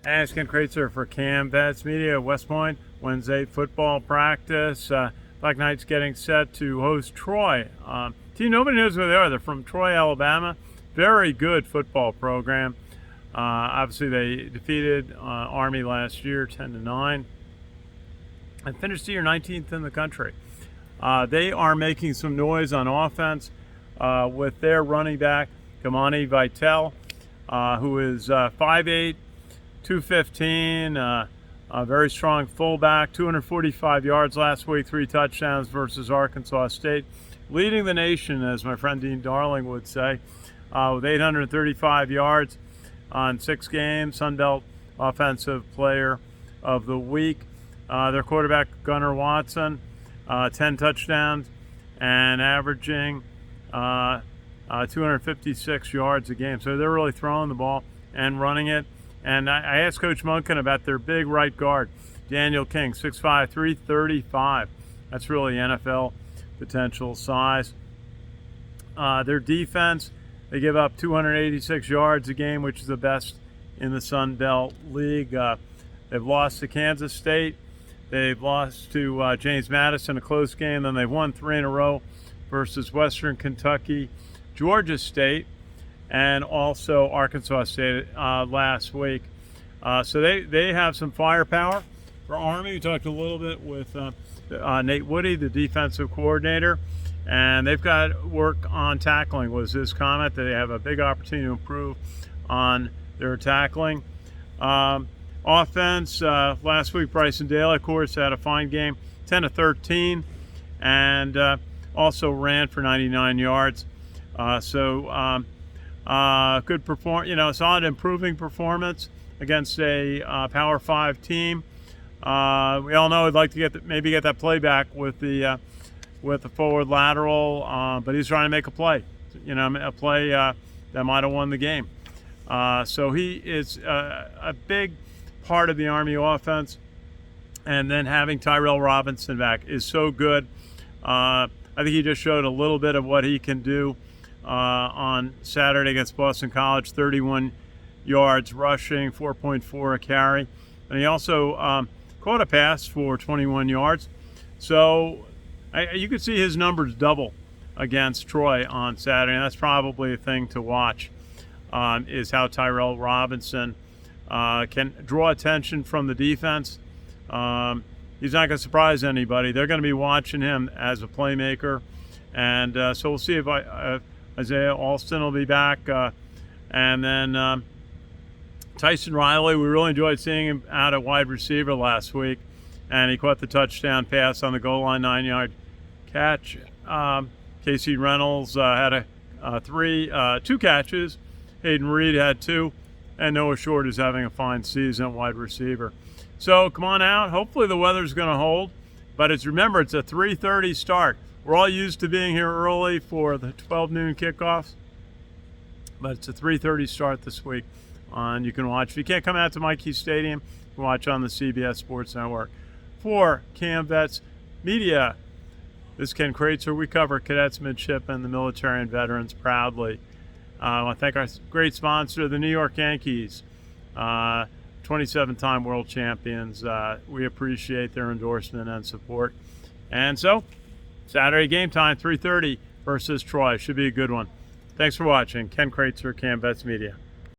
It's Ken Kraetzer for CaMMVetsMedia, West Point, Wednesday football practice. Black Knights getting set to host Troy. Team nobody knows where they are. They're from Troy, Alabama. Very good football program. Obviously, they defeated Army last year, 10-9, and finished the year 19th in the country. They are making some noise on offense with their running back, CaMMV Vittel, who is 5'8", 215, a very strong fullback, 245 yards last week, 3 touchdowns versus Arkansas State, leading the nation, as my friend Dean Darling would say, with 835 yards on 6 games. Sun Belt Offensive Player of the Week. Their quarterback, Gunnar Watson, 10 touchdowns and averaging 256 yards a game. So they're really throwing the ball and running it. And I asked Coach Munkin about their big right guard, Daniel King, 6'5", 335. That's really NFL potential size. Their defense, they give up 286 yards a game, which is the best in the Sun Belt League. They've lost to Kansas State. They've lost to James Madison, a close game. Then they've won 3 in a row versus Western Kentucky, Georgia State, and also Arkansas State last week. So they have some firepower. For Army, we talked a little bit with Nate Woody, the defensive coordinator, and they've got work on tackling, was his comment. They have a big opportunity to improve on their tackling. Offense, last week Bryson Daly, of course, had a fine game, 10-13, and also ran for 99 yards. Good solid improving performance against a Power 5 team. We all know he'd like to maybe get that play back with the forward lateral, but he's trying to make a play, a play that might have won the game. So he is a big part of the Army offense, and then having Tyrell Robinson back is so good. I think he just showed a little bit of what he can do on Saturday against Boston College, 31 yards rushing, 4.4 a carry. And he also caught a pass for 21 yards. So you could see his numbers double against Troy on Saturday, and that's probably a thing to watch, is how Tyrell Robinson can draw attention from the defense. He's not going to surprise anybody. They're going to be watching him as a playmaker. And so we'll see if Isaiah Alston will be back. And then Tyson Riley, we really enjoyed seeing him out at wide receiver last week. And he caught the touchdown pass on the goal line, 9-yard catch. Casey Reynolds had 2 catches. Hayden Reed had 2. And Noah Short is having a fine season at wide receiver. So come on out. Hopefully the weather's going to hold. But remember, it's a 3:30 start. We're all used to being here early for the 12 noon kickoffs. But it's a 3:30 start this week. And you can watch. If you can't come out to Mikey Stadium, you can watch on the CBS Sports Network. For CaMMVetsMedia, this is Ken Kraetzer. We cover cadets, midshipmen, the military, and veterans proudly. I want to thank our great sponsor, the New York Yankees, 27-time world champions. We appreciate their endorsement and support. And so, Saturday game time, 3:30 versus Troy. Should be a good one. Thanks for watching. Ken Kraetzer, CaMMVetsMedia.